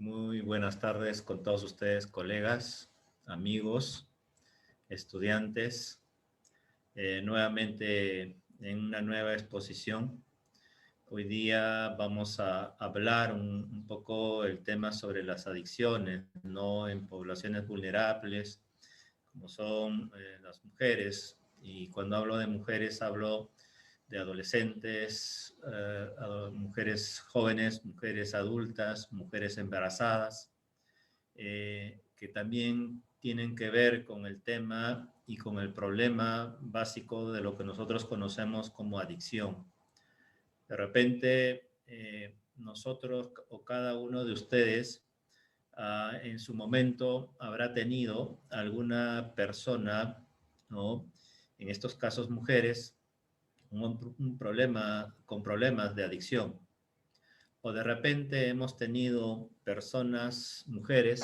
Muy buenas tardes con todos ustedes, colegas, amigos, estudiantes. Nuevamente en una nueva exposición. Hoy día vamos a hablar un poco el tema sobre las adicciones, ¿no? En poblaciones vulnerables, como son las mujeres. Y cuando hablo de mujeres, hablo de adolescentes, mujeres jóvenes, mujeres adultas, mujeres embarazadas, que también tienen que ver con el tema y con el problema básico de lo que nosotros conocemos como adicción. De repente, nosotros o cada uno de ustedes en su momento habrá tenido alguna persona, ¿no? En estos casos mujeres, un problema con problemas de adicción. O de repente hemos tenido personas, mujeres,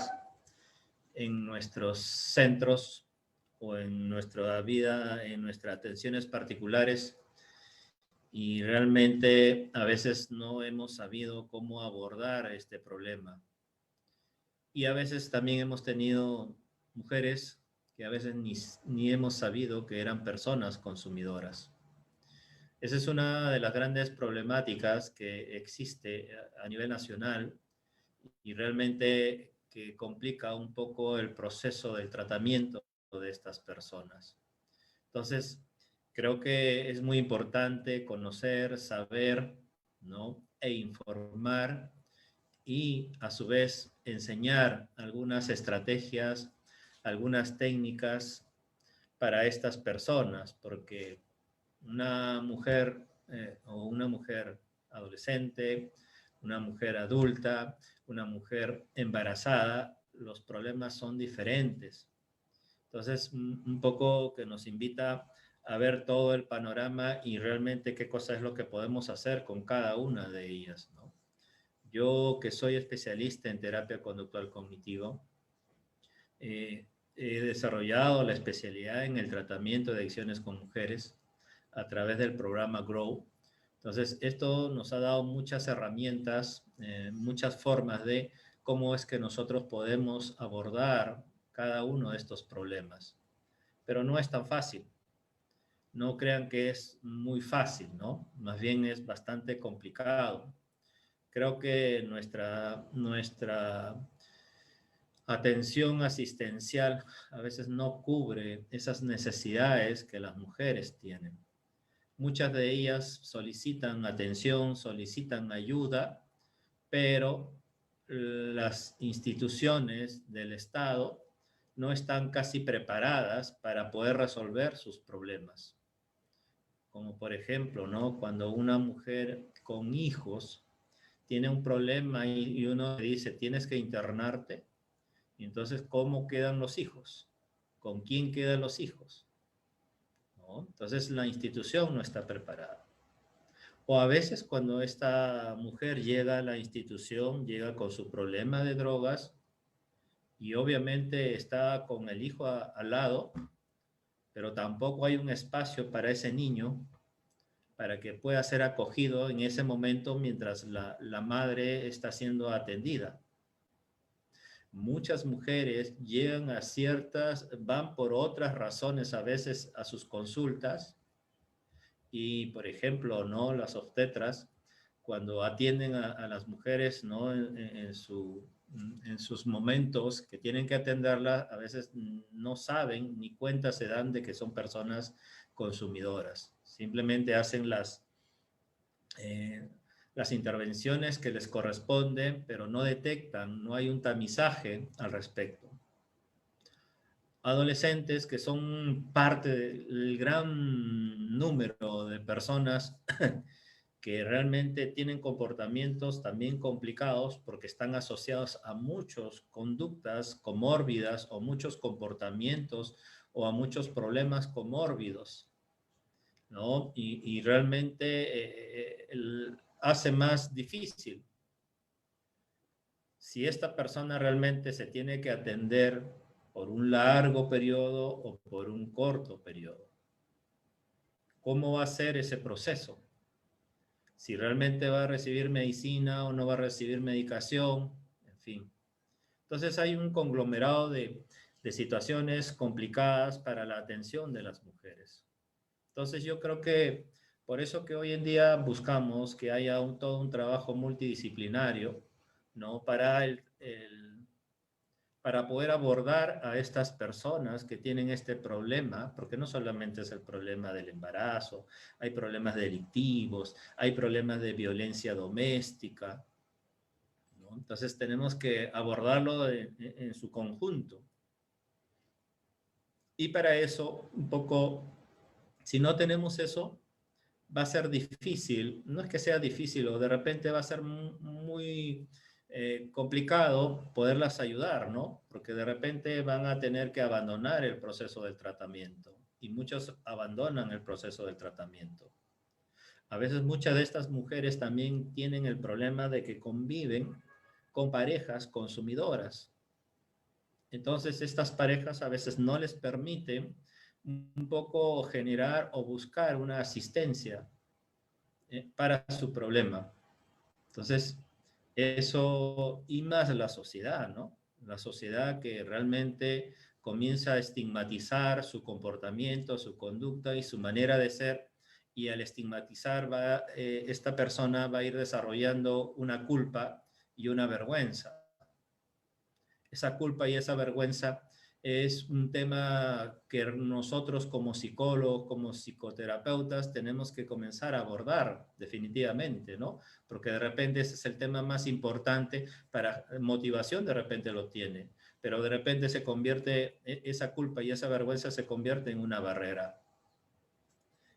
en nuestros centros o en nuestra vida, en nuestras atenciones particulares, y realmente a veces no hemos sabido cómo abordar este problema. Y a veces también hemos tenido mujeres que a veces ni hemos sabido que eran personas consumidoras. Esa es una de las grandes problemáticas que existe a nivel nacional y realmente que complica un poco el proceso del tratamiento de estas personas. Entonces, creo que es muy importante conocer, saber, ¿no? E informar y a su vez enseñar algunas estrategias, algunas técnicas para estas personas, porque una mujer o una mujer adolescente, una mujer adulta, una mujer embarazada, los problemas son diferentes. Entonces, un poco que nos invita a ver todo el panorama y realmente qué cosa es lo que podemos hacer con cada una de ellas, ¿no? Yo, que soy especialista en terapia conductual cognitivo, he desarrollado la especialidad en el tratamiento de adicciones con mujeres a través del programa GROW. Entonces, esto nos ha dado muchas herramientas, muchas formas de cómo es que nosotros podemos abordar cada uno de estos problemas. Pero no es tan fácil. No crean que es muy fácil, ¿no? Más bien es bastante complicado. Creo que nuestra atención asistencial a veces no cubre esas necesidades que las mujeres tienen. Muchas de ellas solicitan atención, solicitan ayuda, pero las instituciones del Estado no están casi preparadas para poder resolver sus problemas. Como por ejemplo, ¿no? Cuando una mujer con hijos tiene un problema y uno le dice, tienes que internarte, y entonces, ¿cómo quedan los hijos? ¿Con quién quedan los hijos? ¿No? Entonces, la institución no está preparada. O a veces cuando esta mujer llega a la institución, llega con su problema de drogas y obviamente está con el hijo al lado, pero tampoco hay un espacio para ese niño para que pueda ser acogido en ese momento mientras la madre está siendo atendida. Muchas mujeres llegan a van por otras razones a veces a sus consultas y, por ejemplo, ¿no? Las obstetras, cuando atienden a las mujeres, ¿no? En sus momentos que tienen que atenderlas, a veces no saben ni cuenta se dan de que son personas consumidoras. Simplemente hacen las intervenciones que les corresponden, pero no detectan, no hay un tamizaje al respecto. Adolescentes que son parte del gran número de personas que realmente tienen comportamientos también complicados porque están asociados a muchas conductas comórbidas o muchos comportamientos o a muchos problemas comórbidos, ¿no? Y realmente hace más difícil. Si esta persona realmente se tiene que atender por un largo periodo o por un corto periodo, ¿cómo va a ser ese proceso? Si realmente va a recibir medicina o no va a recibir medicación, en fin. Entonces hay un conglomerado de situaciones complicadas para la atención de las mujeres. Entonces yo creo que por eso que hoy en día buscamos que haya todo un trabajo multidisciplinario, ¿no? Para poder abordar a estas personas que tienen este problema, porque no solamente es el problema del embarazo, hay problemas delictivos, hay problemas de violencia doméstica, ¿no? Entonces tenemos que abordarlo en su conjunto. Y para eso, un poco, si no tenemos eso, va a ser difícil, no es que sea difícil, o de repente va a ser muy complicado poderlas ayudar, ¿no? Porque de repente van a tener que abandonar el proceso del tratamiento y muchos abandonan el proceso del tratamiento. A veces muchas de estas mujeres también tienen el problema de que conviven con parejas consumidoras. Entonces estas parejas a veces no les permiten un poco generar o buscar una asistencia para su problema. Entonces, eso y más la sociedad, ¿no? La sociedad que realmente comienza a estigmatizar su comportamiento, su conducta y su manera de ser, y al estigmatizar esta persona va a ir desarrollando una culpa y una vergüenza. Esa culpa y esa vergüenza es un tema que nosotros como psicólogos, como psicoterapeutas, tenemos que comenzar a abordar definitivamente, ¿no? Porque de repente ese es el tema más importante para motivación, de repente lo tiene, pero de repente se convierte, esa culpa y esa vergüenza se convierte en una barrera.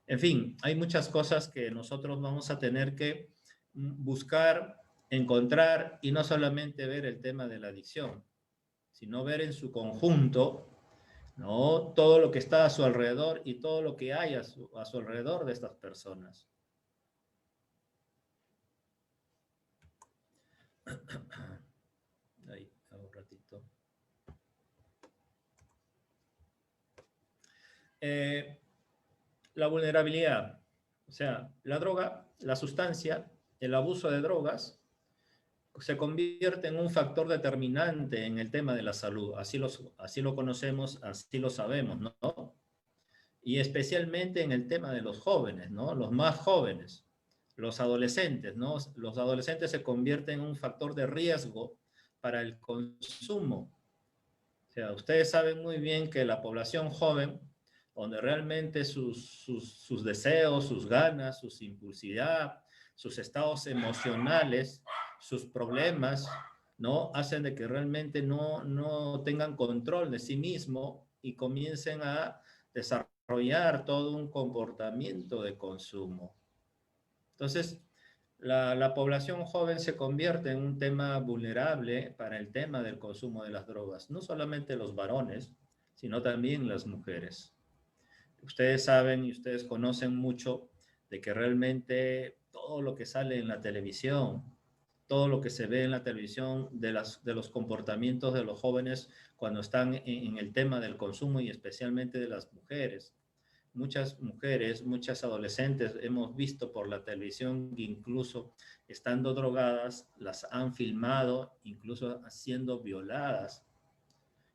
En fin, hay muchas cosas que nosotros vamos a tener que buscar, encontrar y no solamente ver el tema de la adicción, sino ver en su conjunto, ¿no? Todo lo que está a su alrededor y todo lo que hay a su alrededor de estas personas. Ahí, un ratito. La vulnerabilidad, o sea, la droga, la sustancia, el abuso de drogas, se convierte en un factor determinante en el tema de la salud. Así lo conocemos, así lo sabemos, ¿no? Y especialmente en el tema de los jóvenes, ¿no? Los más jóvenes, los adolescentes, ¿no? Los adolescentes se convierten en un factor de riesgo para el consumo. O sea, ustedes saben muy bien que la población joven, donde realmente sus deseos, sus ganas, su impulsividad, sus estados emocionales, sus problemas, ¿no? Hacen de que realmente no tengan control de sí mismo y comiencen a desarrollar todo un comportamiento de consumo. Entonces, la población joven se convierte en un tema vulnerable para el tema del consumo de las drogas, no solamente los varones, sino también las mujeres. Ustedes saben y ustedes conocen mucho de que realmente todo lo que sale en la televisión, todo lo que se ve en la televisión de los comportamientos de los jóvenes cuando están en el tema del consumo y especialmente de las mujeres. Muchas mujeres, muchas adolescentes hemos visto por la televisión que incluso estando drogadas las han filmado, incluso siendo violadas.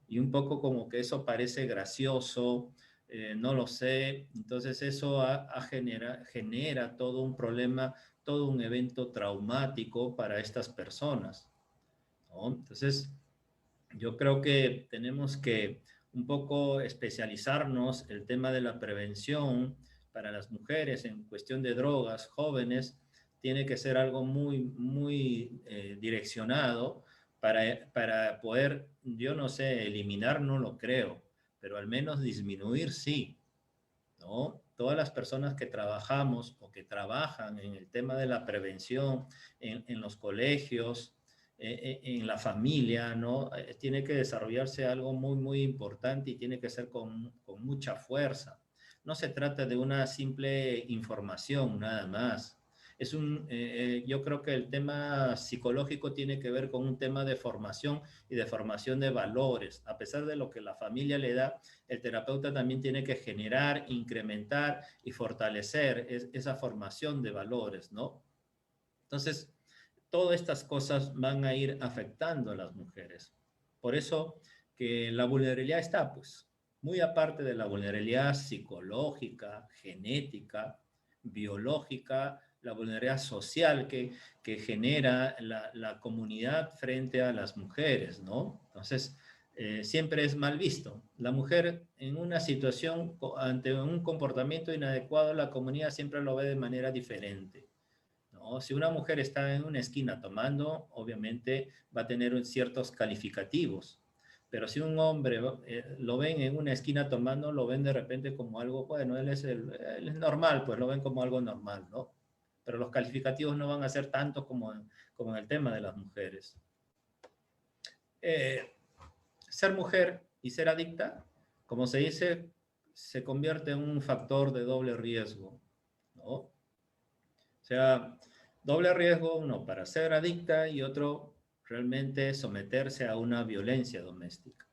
Y un poco como que eso parece gracioso, no lo sé. Entonces eso genera todo un problema, todo un evento traumático para estas personas, ¿no? Entonces yo creo que tenemos que un poco especializarnos el tema de la prevención para las mujeres en cuestión de drogas jóvenes. Tiene que ser algo muy direccionado para poder, yo no sé, eliminar no lo creo, pero al menos disminuir sí, ¿no? Todas las personas que trabajamos o que trabajan en el tema de la prevención en los colegios, en la familia, ¿no? Tiene que desarrollarse algo muy importante y tiene que ser con mucha fuerza. No se trata de una simple información, nada más. Yo creo que el tema psicológico tiene que ver con un tema de formación y de formación de valores. A pesar de lo que la familia le da, el terapeuta también tiene que generar, incrementar y fortalecer esa formación de valores, ¿no? Entonces, todas estas cosas van a ir afectando a las mujeres. Por eso que la vulnerabilidad está, pues, muy aparte de la vulnerabilidad psicológica, genética, biológica, la vulnerabilidad social que genera la comunidad frente a las mujeres, ¿no? Entonces, siempre es mal visto. La mujer en una situación, ante un comportamiento inadecuado, la comunidad siempre lo ve de manera diferente, ¿no? Si una mujer está en una esquina tomando, obviamente va a tener ciertos calificativos. Pero si un hombre lo ven en una esquina tomando, lo ven de repente como algo, bueno, él es normal, pues lo ven como algo normal, ¿no? Pero los calificativos no van a ser tanto como en el tema de las mujeres. Eh, Ser mujer y ser adicta, como se dice, se convierte en un factor de doble riesgo, ¿no? O sea, doble riesgo, uno para ser adicta y otro realmente someterse a una violencia doméstica.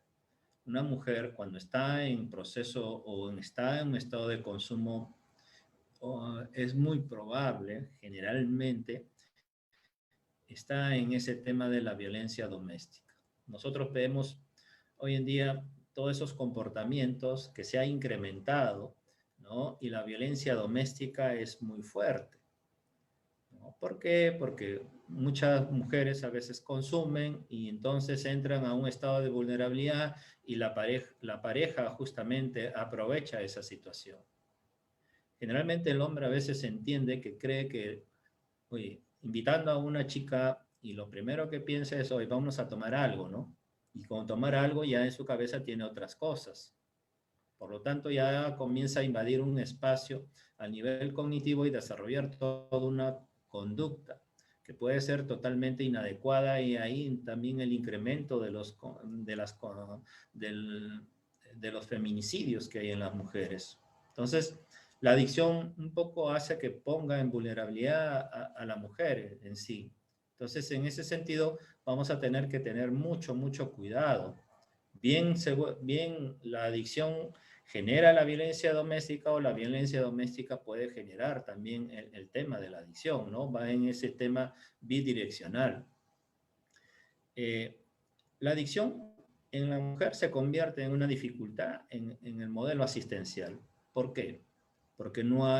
Una mujer cuando está en proceso o está en un estado de consumo, es muy probable, generalmente, está en ese tema de la violencia doméstica. Nosotros vemos hoy en día todos esos comportamientos que se ha incrementado, ¿no? Y la violencia doméstica es muy fuerte, ¿no? ¿Por qué? Porque muchas mujeres a veces consumen y entonces entran a un estado de vulnerabilidad y la pareja justamente aprovecha esa situación. Generalmente el hombre a veces entiende que cree que, oye, invitando a una chica y lo primero que piensa es, hoy vamos a tomar algo, ¿no? Y con tomar algo ya en su cabeza tiene otras cosas. Por lo tanto, ya comienza a invadir un espacio a nivel cognitivo y desarrollar toda una conducta que puede ser totalmente inadecuada y ahí también el incremento de los feminicidios que hay en las mujeres. Entonces, la adicción un poco hace que ponga en vulnerabilidad a la mujer en sí. Entonces, en ese sentido, vamos a tener que tener mucho, mucho cuidado. Bien, la adicción genera la violencia doméstica o la violencia doméstica puede generar también el tema de la adicción, ¿no? Va en ese tema bidireccional. La adicción en la mujer se convierte en una dificultad en el modelo asistencial. ¿Por qué? Porque no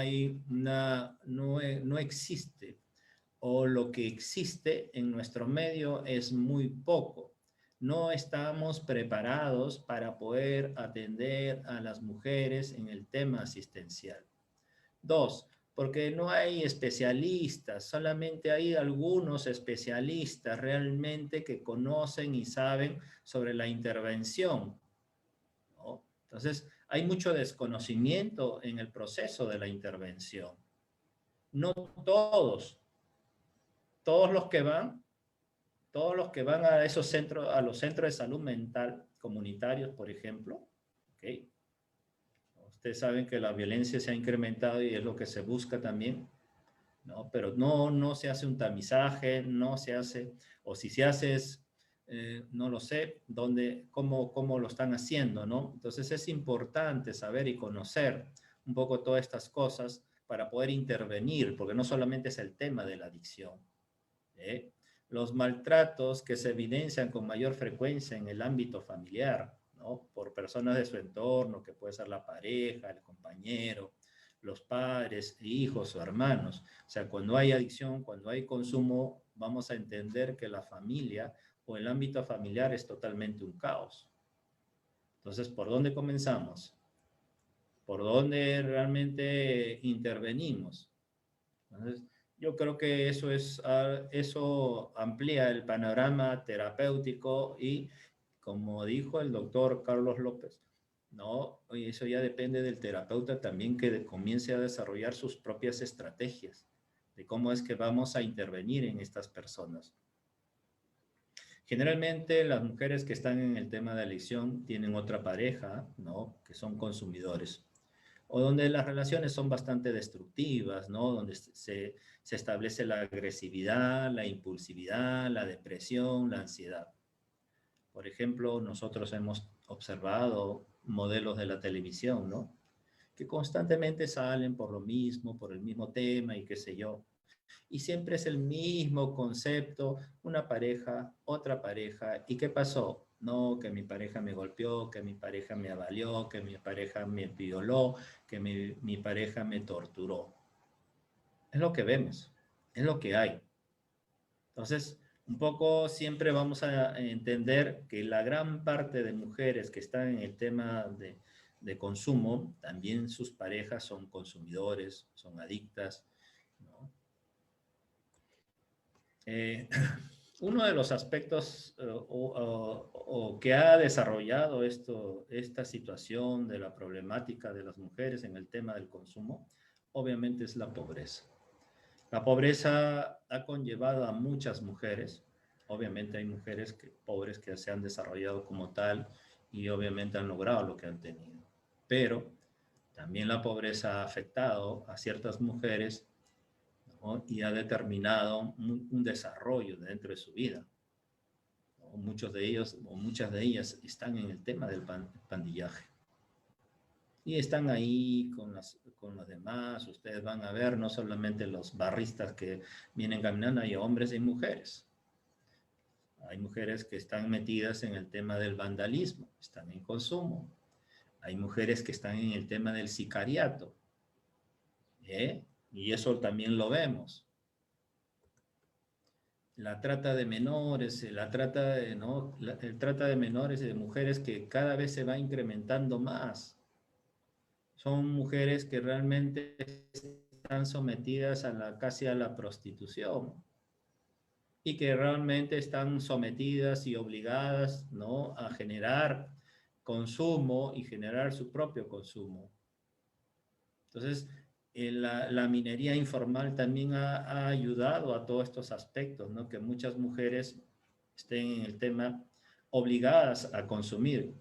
existe, o lo que existe en nuestro medio es muy poco. No estamos preparados para poder atender a las mujeres en el tema asistencial. Dos, porque no hay especialistas, solamente hay algunos especialistas realmente que conocen y saben sobre la intervención, ¿no? Entonces, hay mucho desconocimiento en el proceso de la intervención. No todos, todos los que van, todos los que van a esos centros, a los centros de salud mental comunitarios, por ejemplo, ¿ok? Ustedes saben que la violencia se ha incrementado y es lo que se busca también, ¿no? Pero no se hace un tamizaje, no se hace, o si se hace es, no lo sé, cómo lo están haciendo, ¿no? Entonces es importante saber y conocer un poco todas estas cosas para poder intervenir, porque no solamente es el tema de la adicción, ¿eh? Los maltratos que se evidencian con mayor frecuencia en el ámbito familiar, ¿no? Por personas de su entorno, que puede ser la pareja, el compañero, los padres, hijos o hermanos. O sea, cuando hay adicción, cuando hay consumo, vamos a entender que la familia o el ámbito familiar es totalmente un caos. Entonces, ¿por dónde comenzamos? ¿Por dónde realmente intervenimos? Entonces, yo creo que eso amplía el panorama terapéutico y, como dijo el doctor Carlos López, no, oye, eso ya depende del terapeuta también que comience a desarrollar sus propias estrategias de cómo es que vamos a intervenir en estas personas. Generalmente las mujeres que están en el tema de adicción tienen otra pareja, ¿no? Que son consumidores o donde las relaciones son bastante destructivas, ¿no? Donde se establece la agresividad, la impulsividad, la depresión, la ansiedad. Por ejemplo, nosotros hemos observado modelos de la televisión, ¿no? Que constantemente salen por lo mismo, por el mismo tema y qué sé yo. Y siempre es el mismo concepto, una pareja, otra pareja. ¿Y qué pasó? No, que mi pareja me golpeó, que mi pareja me avalió, que mi pareja me violó, que mi pareja me torturó. Es lo que vemos, es lo que hay. Entonces, un poco siempre vamos a entender que la gran parte de mujeres que están en el tema de consumo, también sus parejas son consumidores, son adictas, ¿no? Uno de los aspectos o que ha desarrollado esta situación de la problemática de las mujeres en el tema del consumo, obviamente es la pobreza. La pobreza ha conllevado a muchas mujeres. Obviamente hay mujeres pobres que se han desarrollado como tal y obviamente han logrado lo que han tenido. Pero también la pobreza ha afectado a ciertas mujeres, ¿no? Y ha determinado un desarrollo dentro de su vida, ¿no? Muchos de ellos o muchas de ellas están en el tema del pandillaje. Y están ahí con los demás. Ustedes van a ver no solamente los barristas que vienen caminando, hay hombres y mujeres. Hay mujeres que están metidas en el tema del vandalismo, están en consumo. Hay mujeres que están en el tema del sicariato, ¿eh? Y eso también lo vemos. La trata de menores, la trata de, ¿no? El trata de menores y de mujeres que cada vez se va incrementando más. Son mujeres que realmente están sometidas casi a la prostitución y que realmente están sometidas y obligadas, ¿no? A generar consumo y generar su propio consumo. Entonces, la minería informal también ha ayudado a todos estos aspectos, ¿no? Que muchas mujeres estén en el tema obligadas a consumir.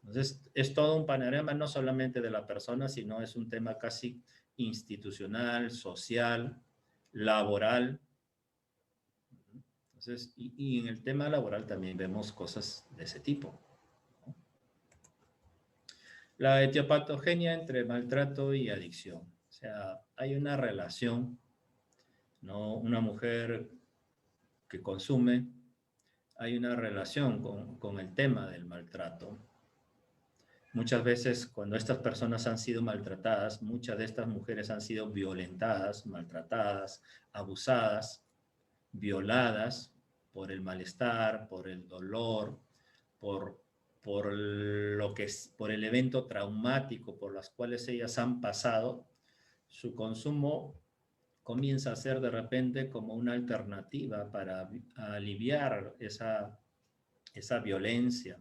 Entonces, es todo un panorama no solamente de la persona, sino es un tema casi institucional, social, laboral. Entonces, y en el tema laboral también vemos cosas de ese tipo, ¿no? La etiopatogenia entre maltrato y adicción. O sea, hay una relación, ¿no? Una mujer que consume, hay una relación con el tema del maltrato. Muchas veces cuando estas personas han sido maltratadas, muchas de estas mujeres han sido violentadas, maltratadas, abusadas, violadas por el malestar, por el dolor, por, por el evento traumático por las cuales ellas han pasado. Su consumo comienza a ser de repente como una alternativa para aliviar esa violencia,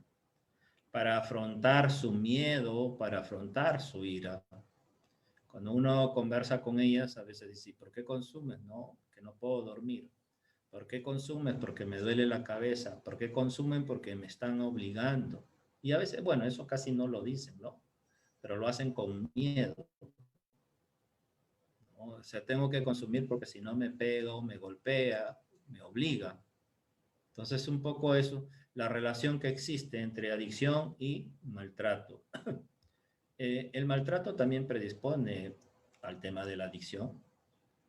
para afrontar su miedo, para afrontar su ira. Cuando uno conversa con ellas, a veces dice, ¿por qué consumes? No, que no puedo dormir. ¿Por qué consumes? Porque me duele la cabeza. ¿Por qué consumen? Porque me están obligando. Y a veces, bueno, eso casi no lo dicen, ¿no? Pero lo hacen con miedo, ¿no? O sea, tengo que consumir porque si no me pego, me golpea, me obliga. Entonces, un poco eso, la relación que existe entre adicción y maltrato. El maltrato también predispone al tema de la adicción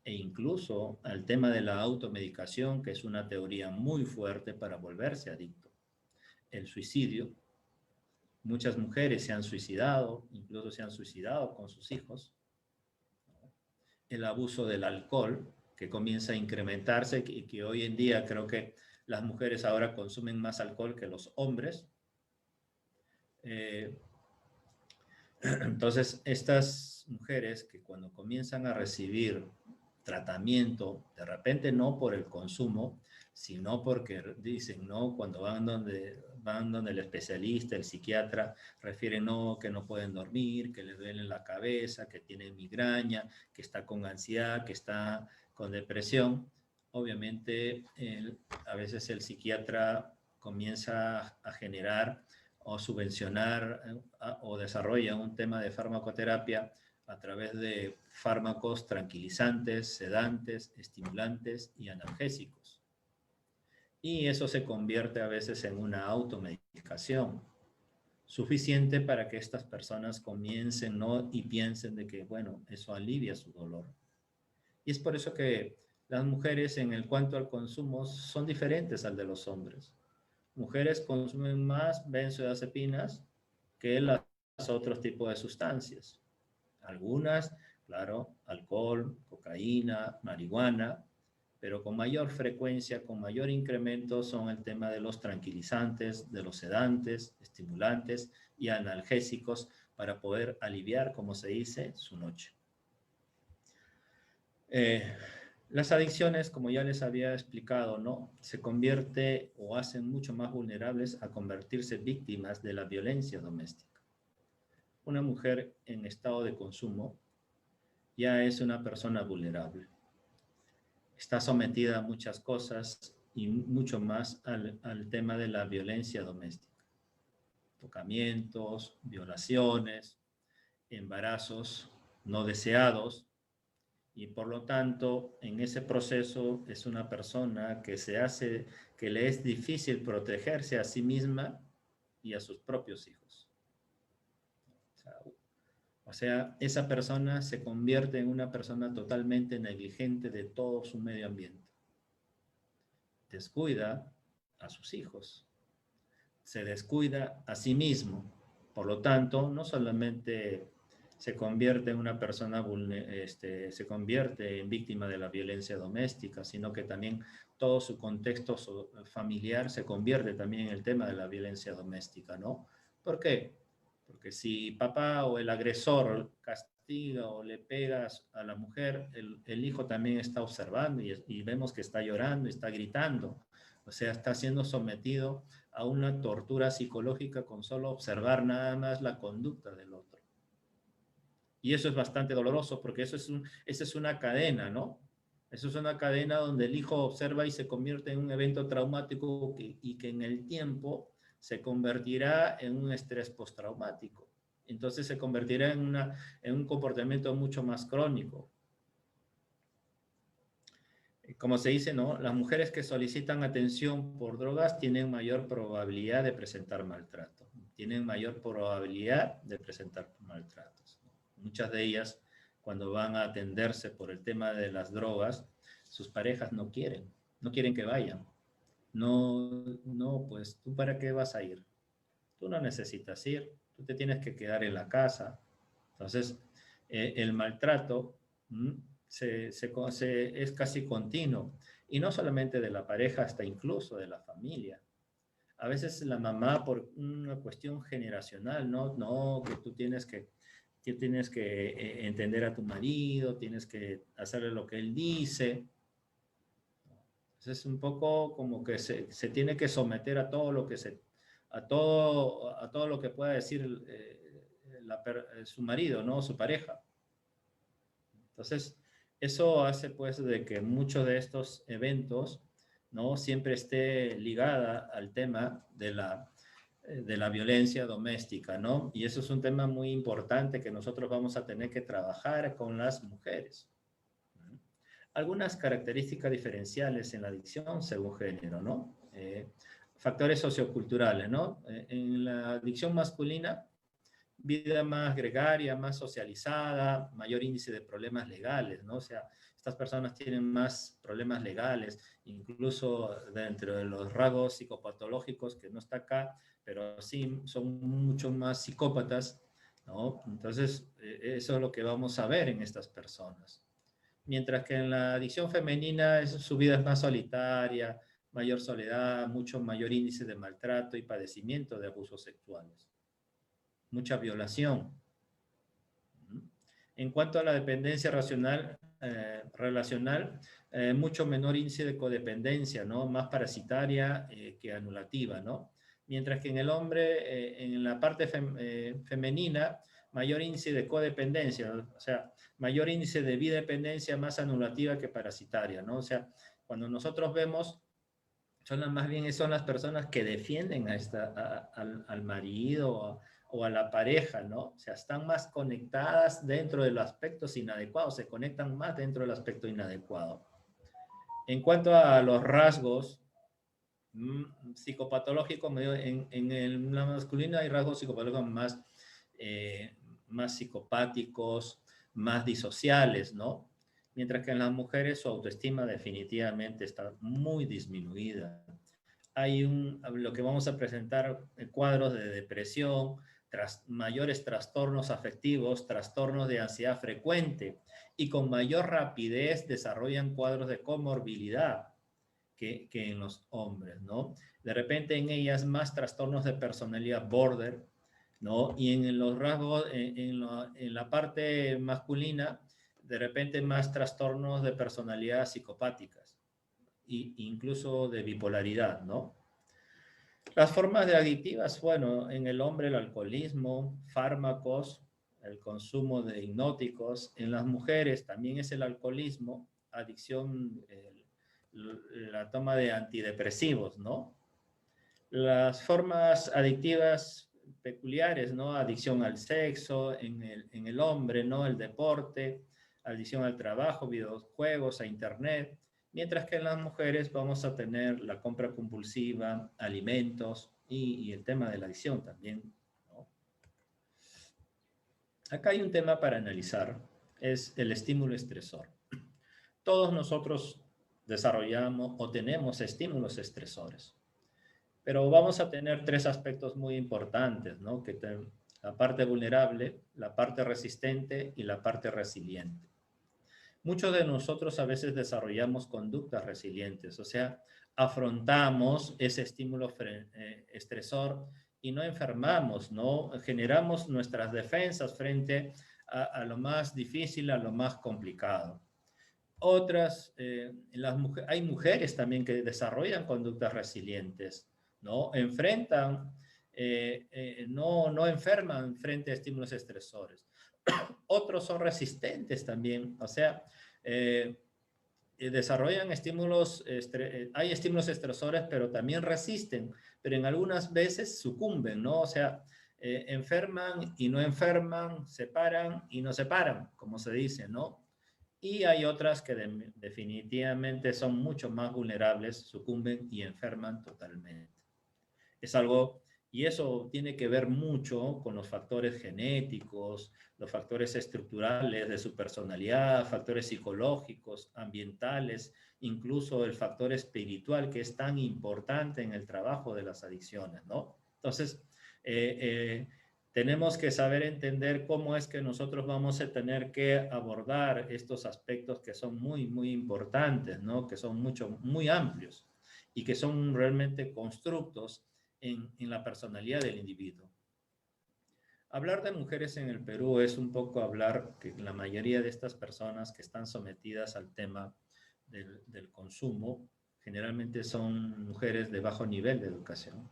e incluso al tema de la automedicación, que es una teoría muy fuerte para volverse adicto. El suicidio, muchas mujeres se han suicidado, incluso se han suicidado con sus hijos. El abuso del alcohol, que comienza a incrementarse y que hoy en día creo que las mujeres ahora consumen más alcohol que los hombres. Entonces, estas mujeres que cuando comienzan a recibir tratamiento, de repente no por el consumo, sino porque dicen, no, cuando van donde el especialista, el psiquiatra, refieren, no, que no pueden dormir, que les duele la cabeza, que tienen migraña, que está con ansiedad, que está con depresión. Obviamente, a veces el psiquiatra comienza a generar o subvencionar o desarrolla un tema de farmacoterapia a través de fármacos tranquilizantes, sedantes, estimulantes y analgésicos. Y eso se convierte a veces en una automedicación suficiente para que estas personas comiencen, ¿no? Y piensen de que, bueno, eso alivia su dolor. Y es por eso que las mujeres en cuanto al consumo son diferentes al de los hombres. Mujeres consumen más benzodiazepinas que los otros tipos de sustancias. Algunas, claro, alcohol, cocaína, marihuana, pero con mayor frecuencia, con mayor incremento son el tema de los tranquilizantes, de los sedantes, estimulantes y analgésicos para poder aliviar, como se dice, su noche. Las adicciones, como ya les había explicado, ¿no? Se convierte o hacen mucho más vulnerables a convertirse víctimas de la violencia doméstica. Una mujer en estado de consumo ya es una persona vulnerable. Está sometida a muchas cosas y mucho más al tema de la violencia doméstica. Tocamientos, violaciones, embarazos no deseados, y por lo tanto en ese proceso es una persona que le es difícil protegerse a sí misma y a sus propios hijos. O sea, esa persona se convierte en una persona totalmente negligente de todo su medio ambiente. Descuida a sus hijos, se descuida a sí mismo. Por lo tanto, no solamente se convierte en una persona, se convierte en víctima de la violencia doméstica, sino que también todo su contexto familiar se convierte también en el tema de la violencia doméstica, ¿no? ¿Por qué? Porque si papá o el agresor castiga o le pega a la mujer, el hijo también está observando y vemos que está llorando, está gritando. O sea, está siendo sometido a una tortura psicológica con solo observar nada más la conducta del otro. Y eso es bastante doloroso porque esa es una cadena, ¿no? Eso es una cadena donde el hijo observa y se convierte en un evento traumático y que en el tiempo se convertirá en un estrés postraumático. Entonces se convertirá en un comportamiento mucho más crónico. Como se dice, ¿no? Las mujeres que solicitan atención por drogas tienen mayor probabilidad de presentar maltrato. Tienen mayor probabilidad de presentar maltratos. Muchas de ellas, cuando van a atenderse por el tema de las drogas, sus parejas no quieren que vayan. No, pues, ¿tú para qué vas a ir? Tú no necesitas ir, tú te tienes que quedar en la casa. Entonces, el maltrato es casi continuo. Y no solamente de la pareja, hasta incluso de la familia. A veces la mamá, por una cuestión generacional, no, que tú tienes que entender a tu marido, tienes que hacerle lo que él dice. Entonces es un poco como que se tiene que someter a todo lo que a todo lo que pueda decir su marido, ¿no? Su pareja. Entonces, eso hace pues de que muchos de estos eventos, ¿no? Siempre esté ligada al tema de la violencia doméstica, ¿no? Y eso es un tema muy importante que nosotros vamos a tener que trabajar con las mujeres. Algunas características diferenciales en la adicción según género, ¿no? Factores socioculturales, ¿no? En la adicción masculina, vida más gregaria, más socializada, mayor índice de problemas legales, ¿no? O sea, estas personas tienen más problemas legales, incluso dentro de los rasgos psicopatológicos, que no está acá, pero sí son mucho más psicópatas, ¿no? Entonces, eso es lo que vamos a ver en estas personas. Mientras que en la adicción femenina su vida es más solitaria, mayor soledad, mucho mayor índice de maltrato y padecimiento de abusos sexuales. Mucha violación. En cuanto a la dependencia relacional, mucho menor índice de codependencia, ¿no? Más parasitaria que anulativa, ¿no? Mientras que en el hombre, en la parte femenina, mayor índice de codependencia, ¿no? O sea, mayor índice de bidependencia más anulativa que parasitaria, ¿no? O sea, cuando nosotros vemos, más bien son las personas que defienden al marido o a la pareja, ¿no? O sea, están más conectadas dentro de los aspectos inadecuados, se conectan más dentro del aspecto inadecuado. En cuanto a los rasgos psicopatológicos, en el masculino hay rasgos psicopatológicos más psicopáticos, más disociales, ¿no? mientras que en las mujeres su autoestima definitivamente está muy disminuida. Hay lo que vamos a presentar, cuadros de depresión, mayores trastornos afectivos, trastornos de ansiedad frecuente, y con mayor rapidez desarrollan cuadros de comorbilidad que en los hombres, ¿no? De repente en ellas más trastornos de personalidad border, ¿no? Y en los rasgos, en la parte masculina, de repente más trastornos de personalidad psicopáticas, e incluso de bipolaridad, ¿no? Las formas de adictivas, bueno, en el hombre el alcoholismo, fármacos, el consumo de hipnóticos. En las mujeres también es el alcoholismo, adicción, la toma de antidepresivos, ¿no? Las formas adictivas peculiares, ¿no? Adicción al sexo en el hombre, ¿no? El deporte, adicción al trabajo, videojuegos, a internet. Mientras que en las mujeres vamos a tener la compra compulsiva, alimentos y el tema de la adicción también, ¿no? Acá hay un tema para analizar, es el estímulo estresor. Todos nosotros desarrollamos o tenemos estímulos estresores, pero vamos a tener tres aspectos muy importantes, ¿no? La parte vulnerable, la parte resistente y la parte resiliente. Muchos de nosotros a veces desarrollamos conductas resilientes, o sea, afrontamos ese estímulo estresor y no enfermamos, ¿no? Generamos nuestras defensas frente a lo más difícil, a lo más complicado. Hay mujeres también que desarrollan conductas resilientes, ¿no? No enferman frente a estímulos estresores. Otros son resistentes también, o sea, desarrollan hay estímulos estresores, pero también resisten, pero en algunas veces sucumben, ¿no? O sea, enferman y no enferman, se paran y no se paran, como se dice, ¿no? Y hay otras que definitivamente son mucho más vulnerables, sucumben y enferman totalmente. Es algo, y eso tiene que ver mucho con los factores genéticos, los factores estructurales de su personalidad, factores psicológicos, ambientales, incluso el factor espiritual que es tan importante en el trabajo de las adicciones, ¿no? Entonces, tenemos que saber entender cómo es que nosotros vamos a tener que abordar estos aspectos que son muy, muy importantes, ¿no? Que son muy amplios y que son realmente constructos en la personalidad del individuo. Hablar de mujeres en el Perú es un poco hablar que la mayoría de estas personas que están sometidas al tema del consumo generalmente son mujeres de bajo nivel de educación.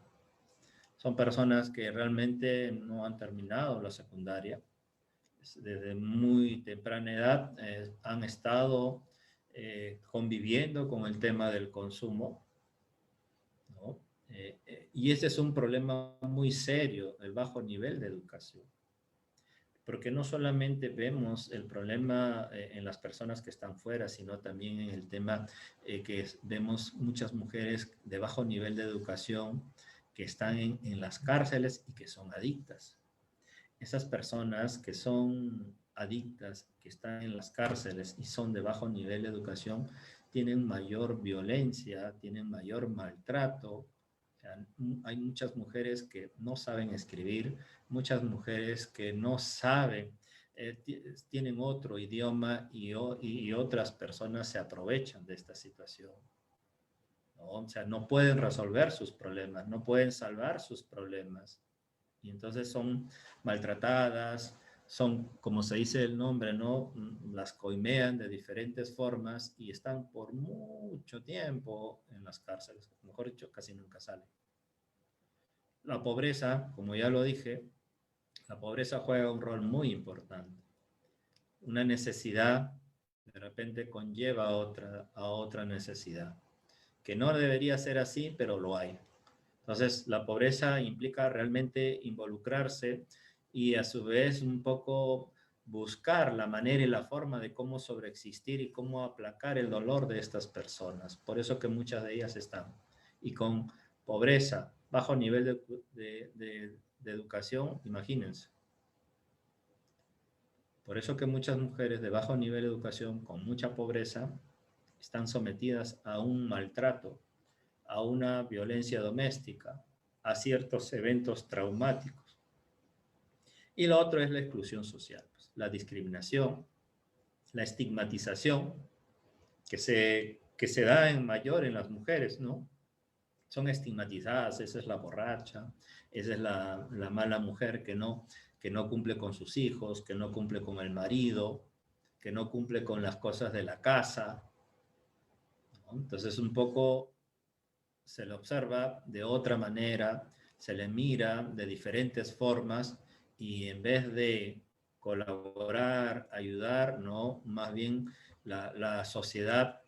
Son personas que realmente no han terminado la secundaria. Desde muy temprana edad han estado conviviendo con el tema del consumo, ¿no? Y ese es un problema muy serio, el bajo nivel de educación. Porque no solamente vemos el problema en las personas que están fuera, sino también en el tema que vemos muchas mujeres de bajo nivel de educación que están en las cárceles y que son adictas. Esas personas que son adictas, que están en las cárceles y son de bajo nivel de educación, tienen mayor violencia, tienen mayor maltrato. O sea, hay muchas mujeres que no saben escribir, muchas mujeres que no saben, tienen otro idioma y otras personas se aprovechan de esta situación, ¿no? O sea, no pueden resolver sus problemas, no pueden salvar sus problemas. Y entonces son maltratadas, son, como se dice el nombre, ¿no? Las coimean de diferentes formas y están por mucho tiempo en las cárceles. Mejor dicho, casi nunca salen. La pobreza, como ya lo dije, la pobreza juega un rol muy importante. Una necesidad de repente conlleva a otra necesidad, que no debería ser así, pero lo hay. Entonces, la pobreza implica realmente involucrarse y a su vez un poco buscar la manera y la forma de cómo sobreexistir y cómo aplacar el dolor de estas personas. Por eso que muchas de ellas están. Y con pobreza, bajo nivel de educación, imagínense. Por eso que muchas mujeres de bajo nivel de educación, con mucha pobreza, están sometidas a un maltrato, a una violencia doméstica, a ciertos eventos traumáticos. Y lo otro es la exclusión social, pues, la discriminación, la estigmatización que se da en mayor en las mujeres, ¿no? Son estigmatizadas, esa es la borracha, esa es la mala mujer que no cumple con sus hijos, que no cumple con el marido, que no cumple con las cosas de la casa, ¿no? Entonces un poco se le observa de otra manera, se le mira de diferentes formas y en vez de colaborar, ayudar, no, más bien la sociedad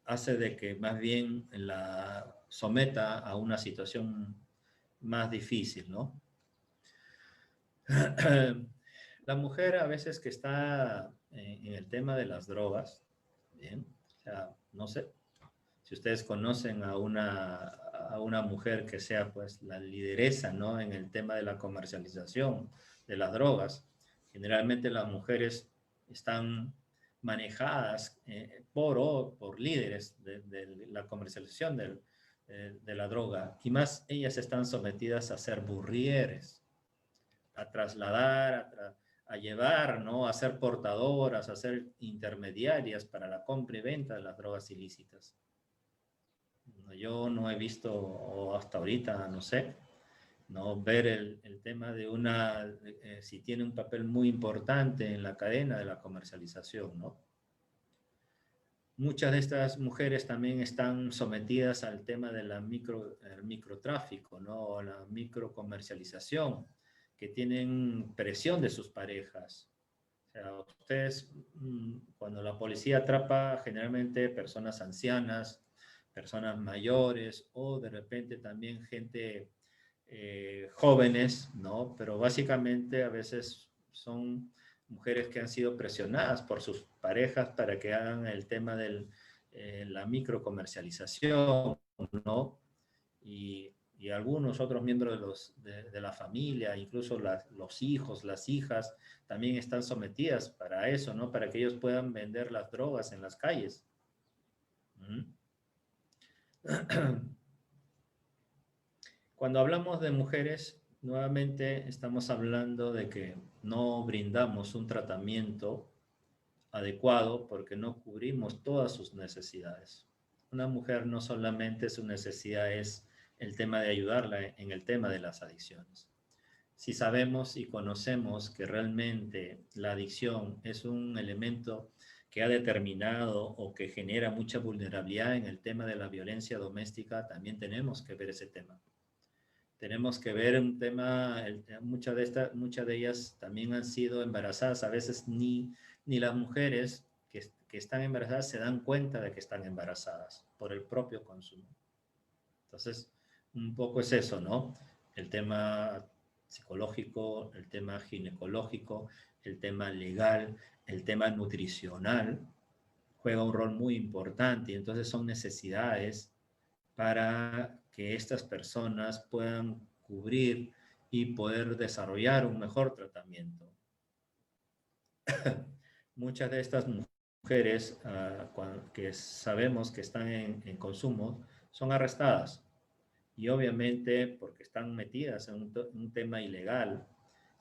hace de que más bien la someta a una situación más difícil, ¿no? La mujer a veces que está en el tema de las drogas, bien, o sea, no sé, si ustedes conocen a una mujer que sea pues la lideresa, ¿no? En el tema de la comercialización de las drogas, generalmente las mujeres están manejadas por líderes de la comercialización de la droga y más ellas están sometidas a ser burrieres, a trasladar, a llevar, ¿no? A ser portadoras, a ser intermediarias para la compra y venta de las drogas ilícitas. Yo no he visto, o hasta ahorita, no sé, no ver el tema de si tiene un papel muy importante en la cadena de la comercialización, ¿no? Muchas de estas mujeres también están sometidas al tema de el microtráfico, ¿no? O la microcomercialización, que tienen presión de sus parejas. O sea, ustedes, cuando la policía atrapa generalmente personas ancianas, personas mayores o de repente también gente jóvenes, ¿no? Pero básicamente a veces son mujeres que han sido presionadas por sus parejas para que hagan el tema de la microcomercialización, ¿no? Y algunos otros miembros de la familia, incluso los hijos, las hijas, también están sometidas para eso, ¿no? Para que ellos puedan vender las drogas en las calles. Cuando hablamos de mujeres, nuevamente estamos hablando de que no brindamos un tratamiento adecuado porque no cubrimos todas sus necesidades. Una mujer no solamente su necesidad es el tema de ayudarla en el tema de las adicciones. Si sabemos y conocemos que realmente la adicción es un elemento que ha determinado o que genera mucha vulnerabilidad en el tema de la violencia doméstica, también tenemos que ver ese tema. Tenemos que ver un tema, muchas de ellas también han sido embarazadas, a veces ni las mujeres que están embarazadas se dan cuenta de que están embarazadas por el propio consumo. Entonces, un poco es eso, ¿no? El tema psicológico, el tema ginecológico, el tema legal, el tema nutricional, juega un rol muy importante y entonces son necesidades para que estas personas puedan cubrir y poder desarrollar un mejor tratamiento. Muchas de estas mujeres que sabemos que están en consumo son arrestadas y obviamente porque están metidas en un tema ilegal,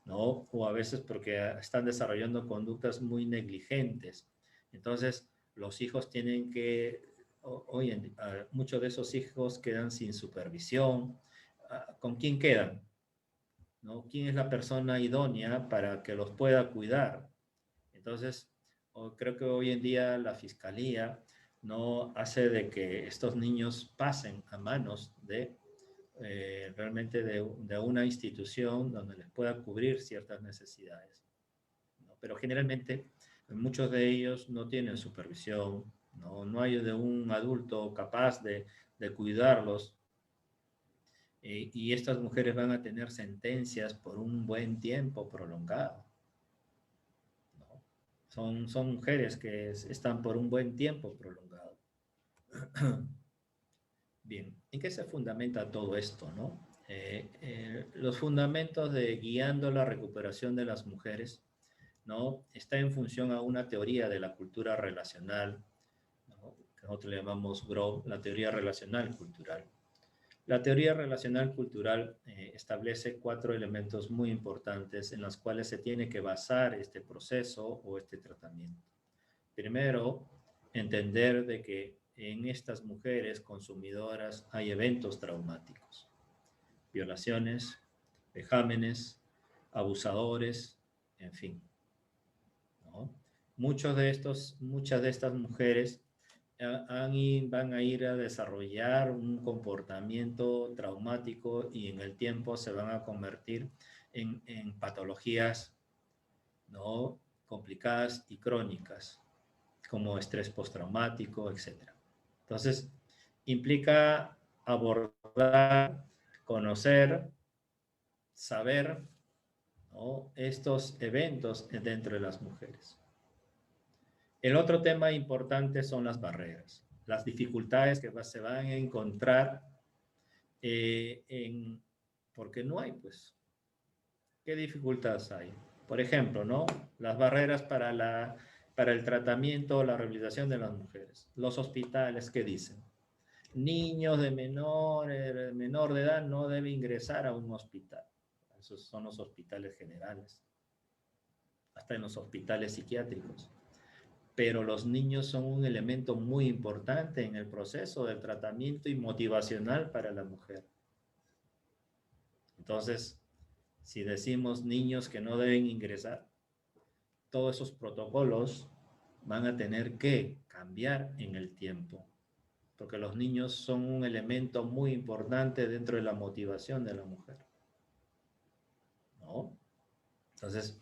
¿no? O a veces porque están desarrollando conductas muy negligentes. Entonces, los hijos tienen que hoy muchos de esos hijos quedan sin supervisión. ¿Con quién quedan? ¿No? ¿Quién es la persona idónea para que los pueda cuidar? Entonces, creo que hoy en día la fiscalía no hace de que estos niños pasen a manos de realmente de una institución donde les pueda cubrir ciertas necesidades, ¿no? Pero generalmente muchos de ellos no tienen supervisión, no hay de un adulto capaz de cuidarlos y estas mujeres van a tener sentencias por un buen tiempo prolongado, ¿no? Son mujeres que están por un buen tiempo prolongado. Bien, ¿en qué se fundamenta todo esto, no? Los fundamentos de guiando la recuperación de las mujeres ¿no? Está en función a una teoría de la cultura relacional, ¿no? Que nosotros le llamamos GROW, la teoría relacional cultural. La teoría relacional cultural establece 4 elementos muy importantes en los cuales se tiene que basar este proceso o este tratamiento. Primero, entender de que en estas mujeres consumidoras hay eventos traumáticos, violaciones, vejámenes, abusadores, en fin, ¿no? Muchas de estas mujeres van a ir a desarrollar un comportamiento traumático y en el tiempo se van a convertir en patologías, ¿no? Complicadas y crónicas, como estrés postraumático, etc. Entonces, implica abordar, conocer, saber, ¿no? Estos eventos dentro de las mujeres. El otro tema importante son las barreras, las dificultades que se van a encontrar porque no hay, pues, ¿qué dificultades hay? Por ejemplo, ¿no? Las barreras para el tratamiento o la rehabilitación de las mujeres. Los hospitales, ¿qué dicen? Niños de menor de edad no deben ingresar a un hospital. Esos son los hospitales generales, hasta en los hospitales psiquiátricos. Pero los niños son un elemento muy importante en el proceso de tratamiento y motivacional para la mujer. Entonces, si decimos niños que no deben ingresar, todos esos protocolos van a tener que cambiar en el tiempo, porque los niños son un elemento muy importante dentro de la motivación de la mujer, ¿no? Entonces,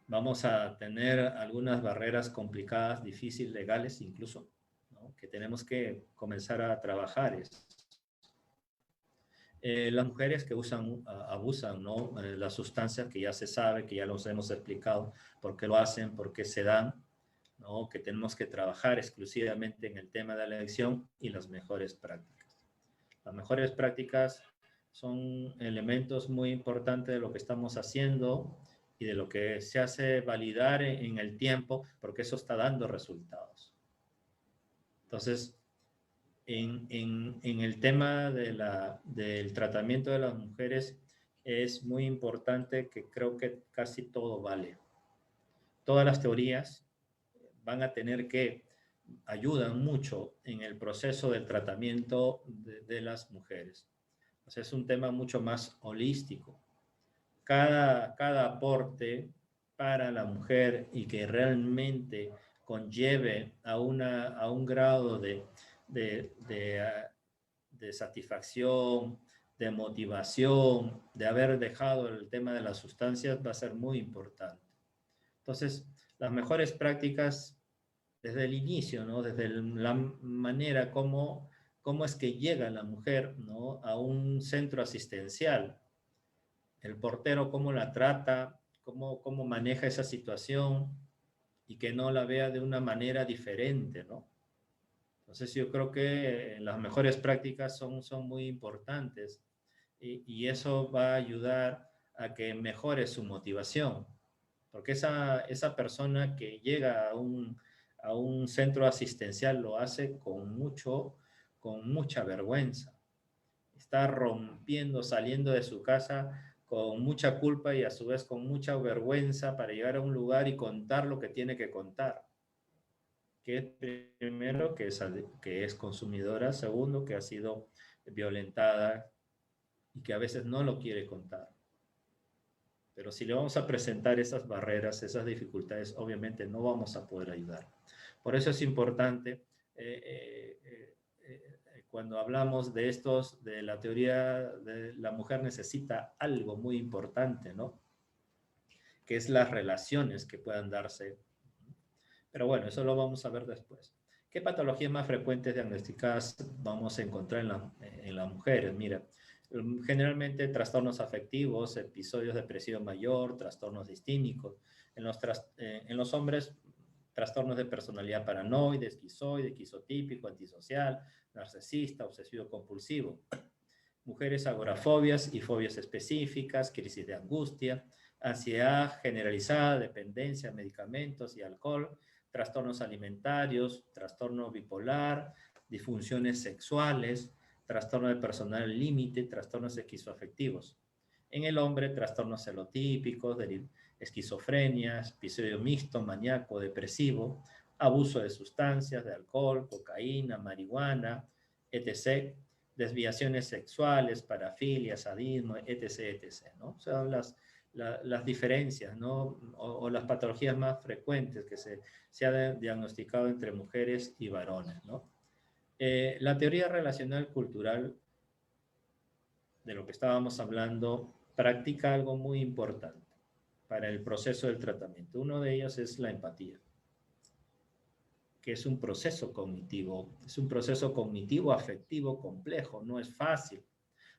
vamos a tener algunas barreras complicadas, difíciles, legales incluso, ¿no? Que tenemos que comenzar a trabajar. Las mujeres que abusan, ¿no? Las sustancias que ya se sabe, que ya los hemos explicado, por qué lo hacen, por qué se dan, ¿no? Que tenemos que trabajar exclusivamente en el tema de la adicción y las mejores prácticas. Las mejores prácticas son elementos muy importantes de lo que estamos haciendo y de lo que se hace validar en el tiempo, porque eso está dando resultados. Entonces, en el tema del tratamiento de las mujeres es muy importante que creo que casi todo vale. Todas las teorías van a tener que ayudan mucho en el proceso del tratamiento de las mujeres. O sea, es un tema mucho más holístico. Cada aporte para la mujer y que realmente conlleve a un grado de satisfacción, de motivación, de haber dejado el tema de las sustancias va a ser muy importante. Entonces, las mejores prácticas desde el inicio, ¿no? Desde la manera como es que llega la mujer, ¿no? A un centro asistencial. El portero cómo la trata, cómo maneja esa situación y que no la vea de una manera diferente, ¿no? Entonces yo creo que las mejores prácticas son muy importantes y eso va a ayudar a que mejore su motivación. Porque esa persona que llega a un centro asistencial lo hace con mucha vergüenza. Está rompiendo, saliendo de su casa con mucha culpa y a su vez con mucha vergüenza para llegar a un lugar y contar lo que tiene que contar. Que es primero, que es consumidora, segundo, que ha sido violentada y que a veces no lo quiere contar. Pero si le vamos a presentar esas barreras, esas dificultades, obviamente no vamos a poder ayudar. Por eso es importante, cuando hablamos de de la teoría de la mujer necesita algo muy importante, ¿no? Que es las relaciones que puedan darse. Pero bueno, eso lo vamos a ver después. ¿Qué patologías más frecuentes diagnosticadas vamos a encontrar en las mujeres? Mira, generalmente trastornos afectivos, episodios de depresión mayor, trastornos distímicos. En los hombres, trastornos de personalidad paranoide, esquizoide, esquizotípico, antisocial, narcisista, obsesivo compulsivo. Mujeres agorafobias y fobias específicas, crisis de angustia, ansiedad generalizada, dependencia, medicamentos y alcohol, trastornos alimentarios, trastorno bipolar, disfunciones sexuales, trastorno de personal límite, trastornos esquizoafectivos. En el hombre, trastornos celotípicos, esquizofrenia, episodio mixto, maníaco, depresivo, abuso de sustancias, de alcohol, cocaína, marihuana, etc., desviaciones sexuales, parafilia, sadismo, etc., etc., ¿no? Son las diferencias, ¿no? O las patologías más frecuentes que se ha diagnosticado entre mujeres y varones, ¿no? La teoría relacional cultural, de lo que estábamos hablando, practica algo muy importante para el proceso del tratamiento. Uno de ellos es la empatía, que es un proceso cognitivo afectivo complejo, no es fácil.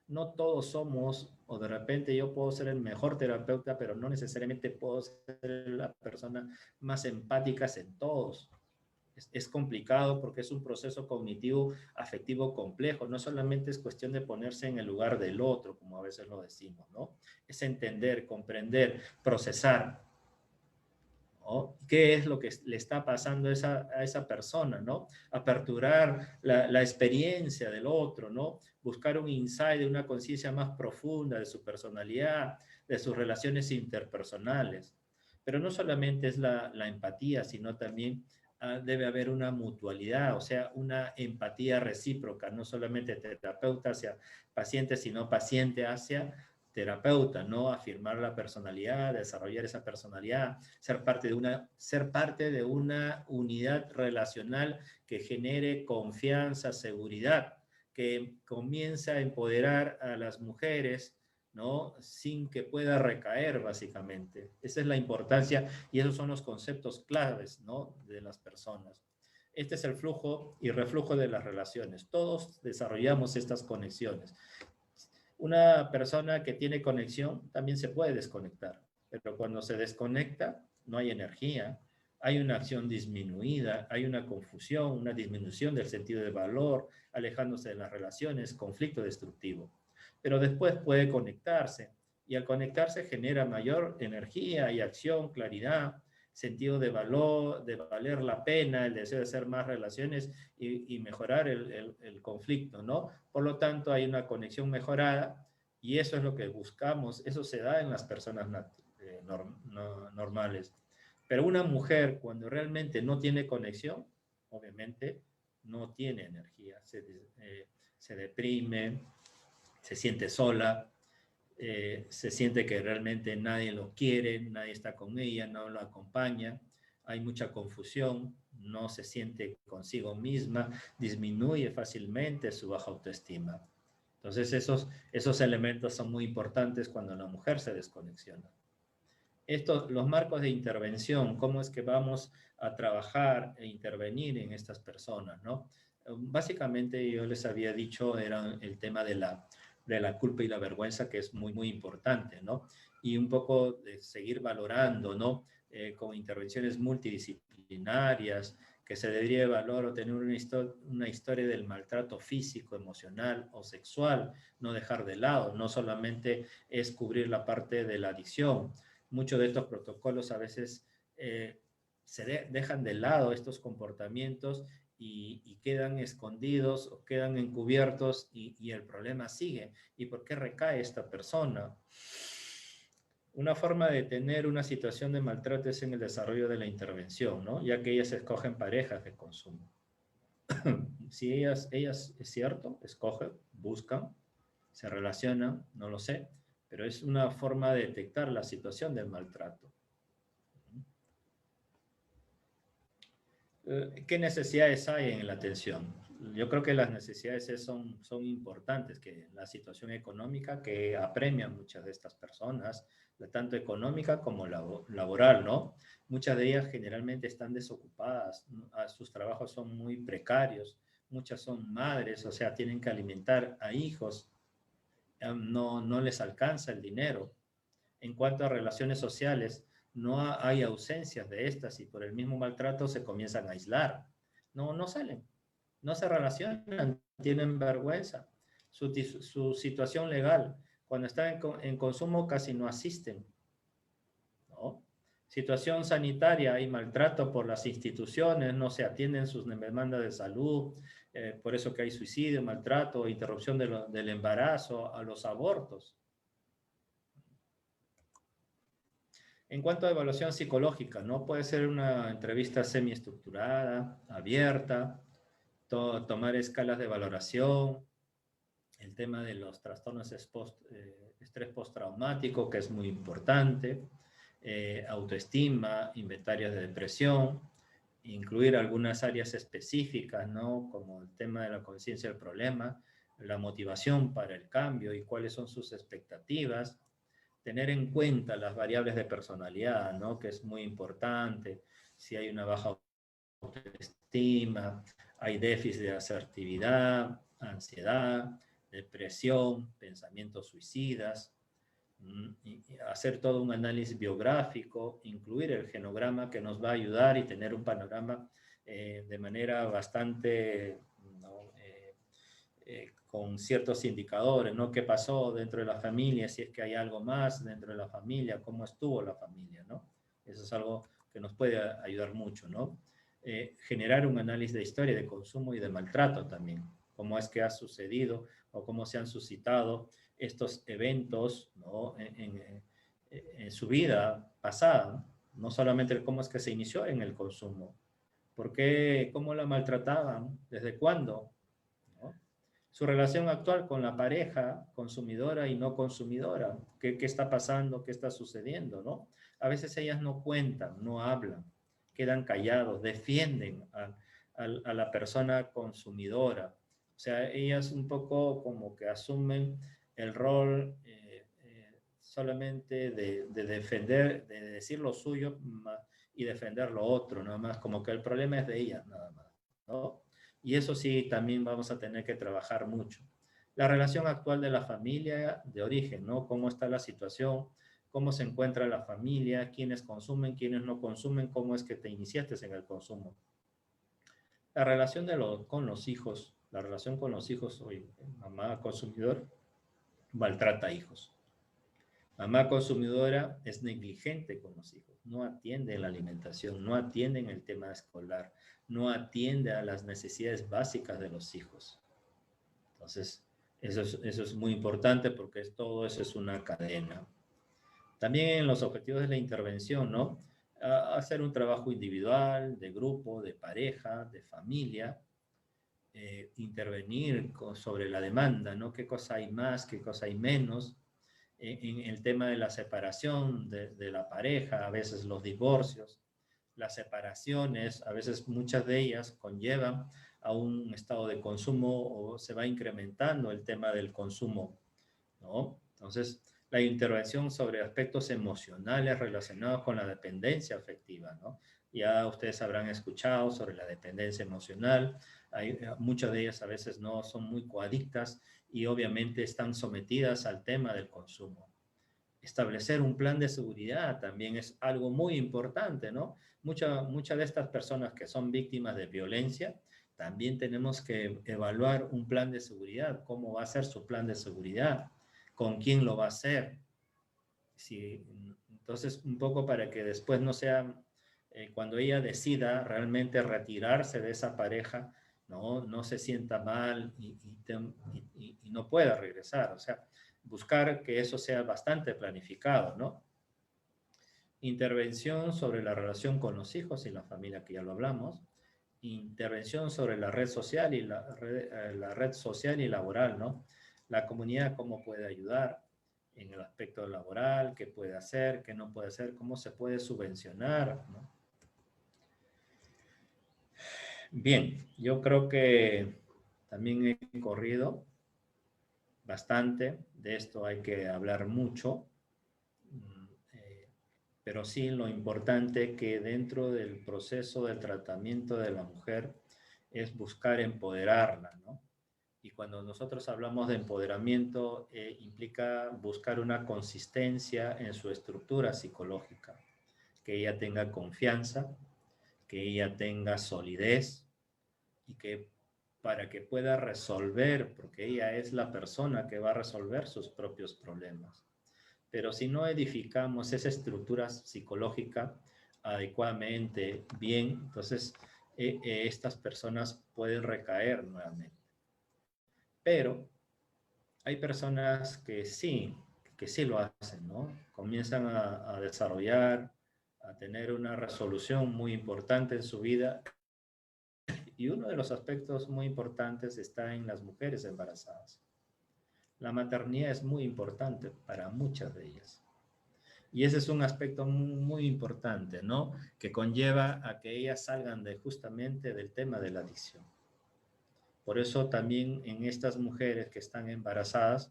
No todos somos, o de repente yo puedo ser el mejor terapeuta, pero no necesariamente puedo ser la persona más empática en todos. Es complicado porque es un proceso cognitivo afectivo complejo. No solamente es cuestión de ponerse en el lugar del otro, como a veces lo decimos, ¿no? Es entender, comprender, procesar, ¿no? ¿Qué es lo que le está pasando a esa persona, ¿no? Aperturar la experiencia del otro, ¿no? Buscar un insight de una conciencia más profunda de su personalidad, de sus relaciones interpersonales. Pero no solamente es la empatía, sino también debe haber una mutualidad, o sea, una empatía recíproca, no solamente terapeuta hacia paciente, sino paciente hacia terapeuta, ¿no? Afirmar la personalidad, desarrollar esa personalidad, ser parte de una unidad relacional que genere confianza, seguridad, que comience a empoderar a las mujeres, ¿no? Sin que pueda recaer, básicamente. Esa es la importancia y esos son los conceptos claves, ¿no? De las personas. Este es el flujo y reflujo de las relaciones. Todos desarrollamos estas conexiones. Una persona que tiene conexión también se puede desconectar, pero cuando se desconecta no hay energía, hay una acción disminuida, hay una confusión, una disminución del sentido de valor, alejándose de las relaciones, conflicto destructivo. Pero después puede conectarse y al conectarse genera mayor energía y acción, claridad, sentido de valor, de valer la pena, el deseo de hacer más relaciones y mejorar el conflicto, ¿no? Por lo tanto, hay una conexión mejorada y eso es lo que buscamos, eso se da en las personas normales. Pero una mujer, cuando realmente no tiene conexión, obviamente no tiene energía, se deprime, se siente sola, se siente que realmente nadie lo quiere, nadie está con ella, no lo acompaña, hay mucha confusión, no se siente consigo misma, disminuye fácilmente su baja autoestima. Entonces esos elementos son muy importantes cuando la mujer se desconexiona. Los marcos de intervención, cómo es que vamos a trabajar e intervenir en estas personas, ¿no? Básicamente yo les había dicho, era el tema de la culpa y la vergüenza, que es muy, muy importante, ¿no? Y un poco de seguir valorando, ¿no? Con intervenciones multidisciplinarias, que se debería evaluar o tener una historia del maltrato físico, emocional o sexual, no dejar de lado, no solamente es cubrir la parte de la adicción. Muchos de estos protocolos a veces dejan de lado estos comportamientos y quedan escondidos o quedan encubiertos y el problema sigue. ¿Y por qué recae esta persona? Una forma de tener una situación de maltrato es en el desarrollo de la intervención, ¿no? Ya que ellas escogen parejas de consumo. Si ellas, es cierto, escogen, buscan, se relacionan, no lo sé, pero es una forma de detectar la situación del maltrato. ¿Qué necesidades hay en la atención? Yo creo que las necesidades son importantes, que la situación económica que apremia a muchas de estas personas, tanto económica como laboral, ¿no? Muchas de ellas generalmente están desocupadas, sus trabajos son muy precarios, muchas son madres, o sea, tienen que alimentar a hijos, no les alcanza el dinero. En cuanto a relaciones sociales, no hay ausencias de estas y por el mismo maltrato se comienzan a aislar. No salen, no se relacionan, tienen vergüenza. Su situación legal, cuando están en consumo casi no asisten. Situación sanitaria, hay maltrato por las instituciones, no se atienden sus demandas de salud, por eso que hay suicidio, maltrato, interrupción del embarazo, a los abortos. En cuanto a evaluación psicológica, ¿no? Puede ser una entrevista semiestructurada, abierta, tomar escalas de valoración, el tema de los trastornos estrés postraumático, que es muy importante, autoestima, inventarios de depresión, incluir algunas áreas específicas, ¿no? Como el tema de la conciencia del problema, la motivación para el cambio y cuáles son sus expectativas, tener en cuenta las variables de personalidad, ¿no? Que es muy importante, si hay una baja autoestima, hay déficit de asertividad, ansiedad, depresión, pensamientos suicidas, y hacer todo un análisis biográfico, incluir el genograma que nos va a ayudar y tener un panorama de manera bastante, ¿no? Con ciertos indicadores, ¿no? ¿Qué pasó dentro de la familia? Si es que hay algo más dentro de la familia, ¿cómo estuvo la familia, ¿no? Eso es algo que nos puede ayudar mucho, ¿no? Generar un análisis de historia de consumo y de maltrato también, cómo es que ha sucedido o cómo se han suscitado estos eventos, ¿no? En su vida pasada, no solamente cómo es que se inició en el consumo, por qué, cómo la maltrataban, desde cuándo, ¿no? Su relación actual con la pareja, consumidora y no consumidora, qué está pasando, qué está sucediendo, ¿no? A veces ellas no cuentan, no hablan, quedan callados, defienden a la persona consumidora. O sea, ellas un poco como que asumen el rol solamente de defender, de decir lo suyo y defender lo otro, nada más, como que el problema es de ellas, nada más, ¿no? Y eso sí, también vamos a tener que trabajar mucho. La relación actual de la familia de origen, ¿no? ¿Cómo está la situación? ¿Cómo se encuentra la familia? ¿Quiénes consumen? ¿Quiénes no consumen? ¿Cómo es que te iniciaste en el consumo? La relación con los hijos. La relación con los hijos, hoy, mamá consumidor maltrata a hijos. Mamá consumidora es negligente con los hijos, no atiende la alimentación, no atiende el tema escolar, no atiende a las necesidades básicas de los hijos. Entonces, eso es muy importante porque todo eso es una cadena. También en los objetivos de la intervención, ¿no? Hacer un trabajo individual, de grupo, de pareja, de familia, intervenir sobre la demanda, ¿no? ¿Qué cosa hay más, qué cosa hay menos? En el tema de la separación de la pareja, a veces los divorcios, las separaciones, a veces muchas de ellas conllevan a un estado de consumo o se va incrementando el tema del consumo, ¿no? Entonces, la intervención sobre aspectos emocionales relacionados con la dependencia afectiva, ¿no? Ya ustedes habrán escuchado sobre la dependencia emocional, muchas de ellas a veces no son muy coadictas y obviamente están sometidas al tema del consumo. Establecer un plan de seguridad también es algo muy importante, ¿no? Muchas de estas personas que son víctimas de violencia, también tenemos que evaluar un plan de seguridad, cómo va a ser su plan de seguridad, con quién lo va a hacer. Si, entonces, un poco para que después no sea, cuando ella decida realmente retirarse de esa pareja, no se sienta mal y no pueda regresar. O sea, buscar que eso sea bastante planificado, ¿no? Intervención sobre la relación con los hijos y la familia, que ya lo hablamos. Intervención sobre la red social y la red social y laboral, ¿no? La comunidad, cómo puede ayudar en el aspecto laboral, qué puede hacer, qué no puede hacer, cómo se puede subvencionar, ¿no? Bien, yo creo que también he corrido bastante, de esto hay que hablar mucho, pero sí lo importante que dentro del proceso del tratamiento de la mujer es buscar empoderarla, ¿no? Y cuando nosotros hablamos de empoderamiento, implica buscar una consistencia en su estructura psicológica, que ella tenga confianza, que ella tenga solidez y que para que pueda resolver, porque ella es la persona que va a resolver sus propios problemas. Pero si no edificamos esa estructura psicológica adecuadamente, bien, entonces estas personas pueden recaer nuevamente. Pero hay personas que sí lo hacen, ¿no? Comienzan a desarrollar, a tener una resolución muy importante en su vida. Y uno de los aspectos muy importantes está en las mujeres embarazadas. La maternidad es muy importante para muchas de ellas. Y ese es un aspecto muy, muy importante, ¿no? Que conlleva a que ellas salgan justamente del tema de la adicción. Por eso también en estas mujeres que están embarazadas,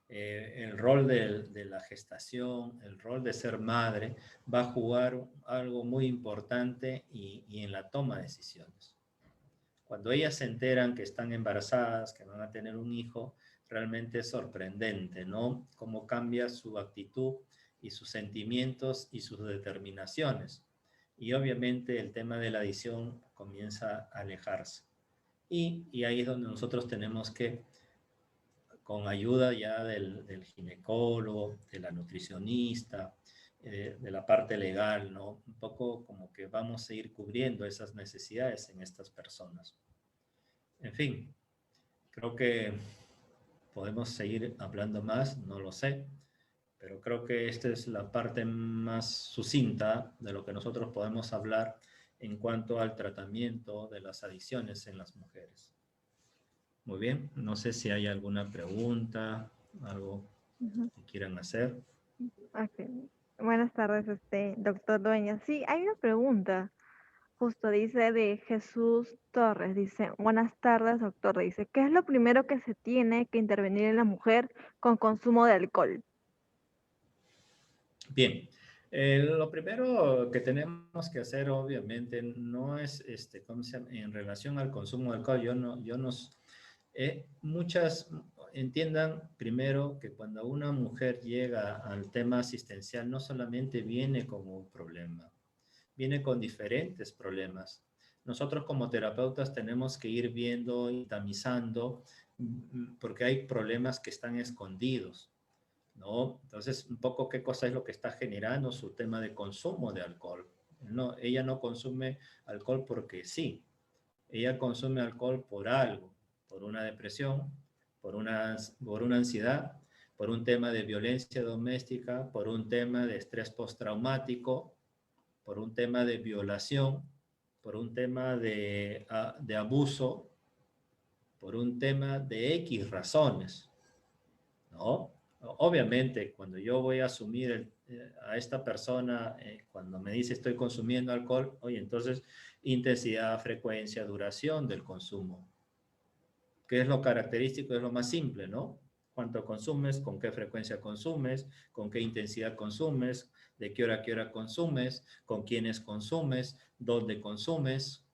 el rol de la gestación, el rol de ser madre, va a jugar algo muy importante y en la toma de decisiones. Cuando ellas se enteran que están embarazadas, que van a tener un hijo, realmente es sorprendente, ¿no? Cómo cambia su actitud y sus sentimientos y sus determinaciones. Y obviamente el tema de la adicción comienza a alejarse. Y ahí es donde nosotros tenemos que, con ayuda ya del ginecólogo, de la nutricionista, de la parte legal, ¿no? Un poco como que vamos a ir cubriendo esas necesidades en estas personas. En fin, creo que podemos seguir hablando más, no lo sé, pero creo que esta es la parte más sucinta de lo que nosotros podemos hablar en cuanto al tratamiento de las adicciones en las mujeres. Muy bien, no sé si hay alguna pregunta, algo que quieran hacer. Ok. Buenas tardes, doctor Dueñas. Sí, hay una pregunta. Justo dice de Jesús Torres. Dice, buenas tardes, doctor. Dice, ¿qué es lo primero que se tiene que intervenir en la mujer con consumo de alcohol? Bien, lo primero que tenemos que hacer, obviamente, no es, ¿cómo se llama? En relación al consumo de alcohol, muchas entiendan primero que cuando una mujer llega al tema asistencial, no solamente viene con un problema, viene con diferentes problemas. Nosotros como terapeutas tenemos que ir viendo y tamizando porque hay problemas que están escondidos. ¿No? Entonces, un poco qué cosa es lo que está generando su tema de consumo de alcohol. No, ella no consume alcohol porque sí, ella consume alcohol por algo, por una depresión, por una ansiedad, por un tema de violencia doméstica, por un tema de estrés postraumático, por un tema de violación, por un tema de abuso, por un tema de X razones. ¿No? Obviamente, cuando yo voy a asumir a esta persona, cuando me dice estoy consumiendo alcohol, oye, entonces intensidad, frecuencia, duración del consumo. ¿Qué es lo característico? Es lo más simple, ¿no? ¿Cuánto consumes? ¿Con qué frecuencia consumes? ¿Con qué intensidad consumes? ¿De qué hora consumes? ¿Con quiénes consumes? ¿Dónde consumes?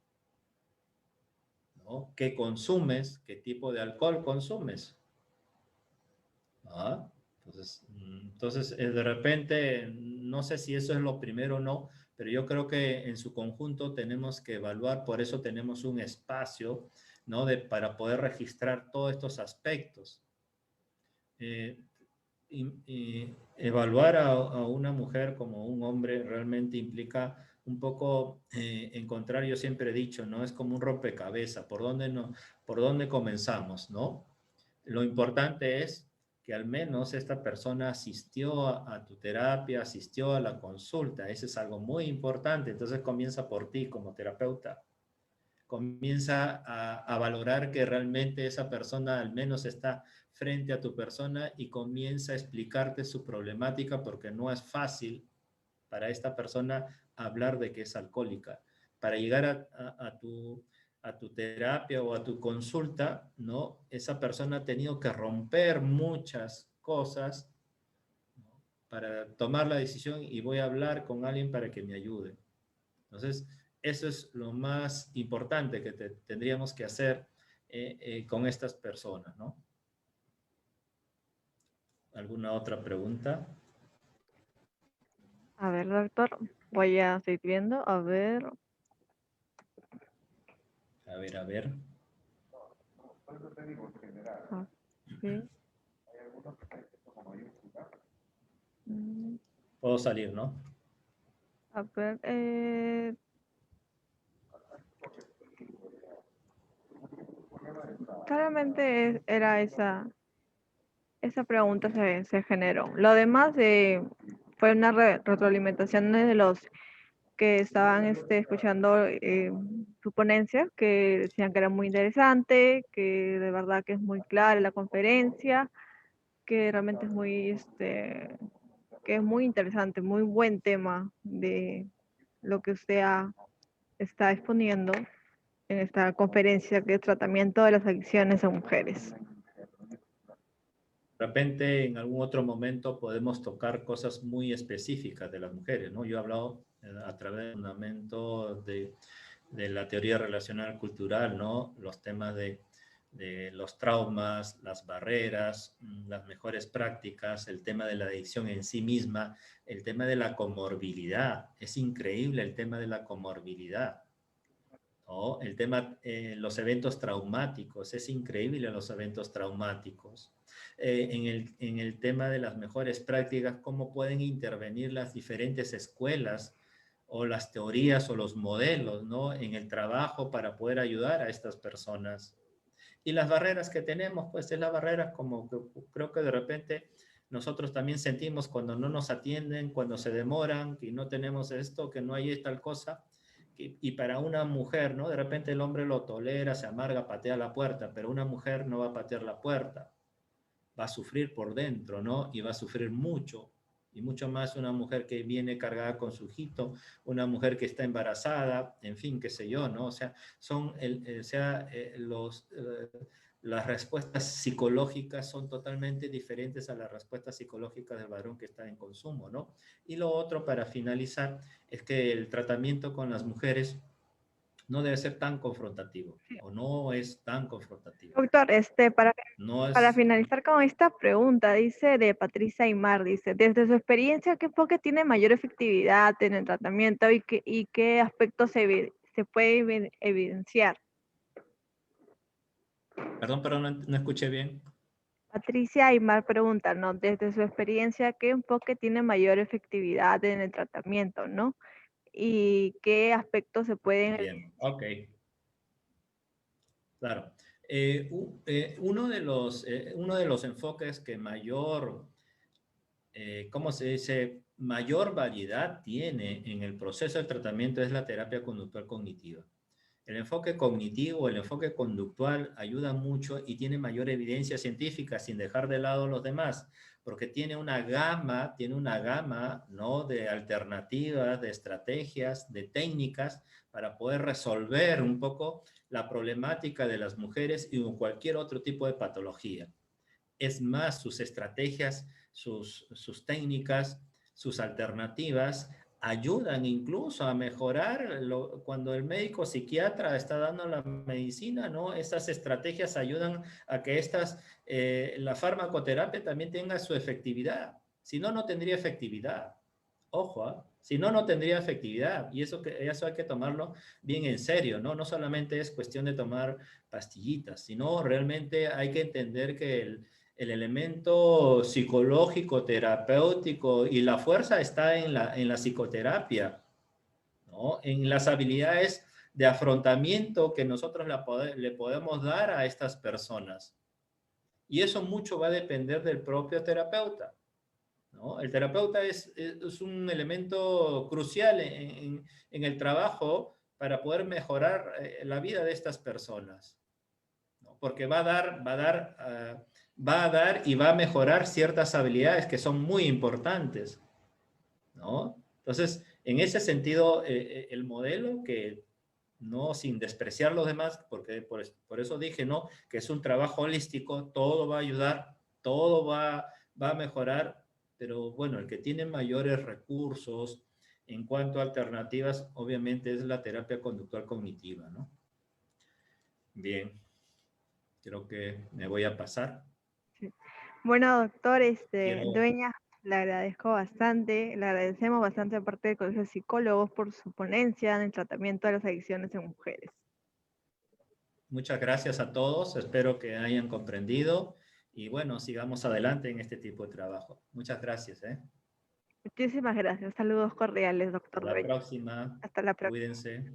¿No? ¿Qué consumes? ¿Qué tipo de alcohol consumes? ¿Ah? Entonces, de repente, no sé si eso es lo primero o no, pero yo creo que en su conjunto tenemos que evaluar, por eso tenemos un espacio, ¿no? Para poder registrar todos estos aspectos. Eh, Evaluar a una mujer como un hombre realmente implica un poco encontrar, yo siempre he dicho, ¿no? Es como un rompecabezas, por dónde comenzamos, ¿no? Lo importante es que al menos esta persona asistió a tu terapia, asistió a la consulta. Eso es algo muy importante. Entonces comienza por ti como terapeuta. Comienza a valorar que realmente esa persona al menos está frente a tu persona y comienza a explicarte su problemática porque no es fácil para esta persona hablar de que es alcohólica. Para llegar a tu terapia o a tu consulta, ¿no? Esa persona ha tenido que romper muchas cosas, ¿no? Para tomar la decisión y voy a hablar con alguien para que me ayude. Entonces, eso es lo más importante que tendríamos que hacer con estas personas, ¿no? ¿Alguna otra pregunta? A ver, doctor, voy a seguir viendo. A ver. A ver, a ver. Ok. salir, ¿no? A ver, claramente era esa pregunta se generó. Lo demás fue una retroalimentación de los que estaban escuchando su ponencia, que decían que era muy interesante, que de verdad que es muy clara la conferencia, que realmente es que es muy interesante, muy buen tema de lo que usted está exponiendo en esta conferencia, que es tratamiento de las adicciones en mujeres. De repente, en algún otro momento podemos tocar cosas muy específicas de las mujeres, ¿no? Yo he hablado a través del fundamento de la teoría relacional cultural, ¿no? Los temas de los traumas, las barreras, las mejores prácticas, el tema de la adicción en sí misma, el tema de la comorbilidad. Es increíble el tema de la comorbilidad, ¿no? El tema, los eventos traumáticos, es increíble los eventos traumáticos. En el tema de las mejores prácticas, cómo pueden intervenir las diferentes escuelas o las teorías o los modelos, ¿no? En el trabajo para poder ayudar a estas personas. Y las barreras que tenemos, pues es la barrera como que creo que de repente nosotros también sentimos cuando no nos atienden, cuando se demoran, que no tenemos esto, que no hay tal cosa. Y para una mujer, ¿no? De repente el hombre lo tolera, se amarga, patea la puerta, pero una mujer no va a patear la puerta, va a sufrir por dentro, ¿no? Y va a sufrir mucho, y mucho más una mujer que viene cargada con su hijito, una mujer que está embarazada, en fin, qué sé yo, ¿no? O sea, las respuestas psicológicas son totalmente diferentes a las respuestas psicológicas del varón que está en consumo, ¿no? Y lo otro, para finalizar, es que el tratamiento con las mujeres no debe ser tan confrontativo, o no es tan confrontativo. Doctor, No para es, finalizar con esta pregunta, dice de Patricia Aymar, dice, desde su experiencia, ¿qué enfoque tiene mayor efectividad en el tratamiento y qué aspectos se puede evidenciar? perdón, pero no escuché bien. Patricia Aymar pregunta, ¿no? Desde su experiencia, ¿qué enfoque tiene mayor efectividad en el tratamiento, ¿no? Y qué aspectos se pueden Bien, evidenciar. ok, claro. Uno de los enfoques que mayor, ¿cómo se dice? Mayor variedad tiene en el proceso de tratamiento es la terapia conductual cognitiva. El enfoque cognitivo, el enfoque conductual ayuda mucho y tiene mayor evidencia científica sin dejar de lado los demás, porque tiene una gama, ¿no? De alternativas, de estrategias, de técnicas para poder resolver un poco la problemática de las mujeres y cualquier otro tipo de patología. Es más, sus estrategias, sus técnicas, sus alternativas ayudan incluso a mejorar cuando el médico psiquiatra está dando la medicina, ¿no? Estas estrategias ayudan a que la farmacoterapia también tenga su efectividad. Si no, no tendría efectividad. Ojo, ¿eh? Si no, no tendría efectividad. Y eso hay que tomarlo bien en serio, ¿no? No solamente es cuestión de tomar pastillitas, sino realmente hay que entender que el elemento psicológico, terapéutico y la fuerza está en la psicoterapia, ¿no? En las habilidades de afrontamiento que nosotros le podemos dar a estas personas. Y eso mucho va a depender del propio terapeuta, ¿no? El terapeuta es un elemento crucial en el trabajo para poder mejorar la vida de estas personas, ¿no? Porque va a dar y va a mejorar ciertas habilidades que son muy importantes, ¿no? Entonces, en ese sentido, el modelo que no sin despreciar los demás, porque por eso dije, ¿no? Que es un trabajo holístico, todo va a ayudar, va a mejorar, pero bueno, el que tiene mayores recursos en cuanto a alternativas, obviamente es la terapia conductual cognitiva, ¿no? Bien, creo que me voy a pasar. Sí. Bueno, doctor, Quiero, Dueña, le agradezco bastante, le agradecemos bastante aparte del Colegio de Psicólogos por su ponencia en el tratamiento de las adicciones en mujeres. muchas gracias a todos, espero que hayan comprendido y bueno, sigamos adelante en este tipo de trabajo. Muchas gracias, ¿eh? Muchísimas gracias. Saludos cordiales, Hasta doctor la Dueñas. próxima. Hasta la próxima. Cuídense.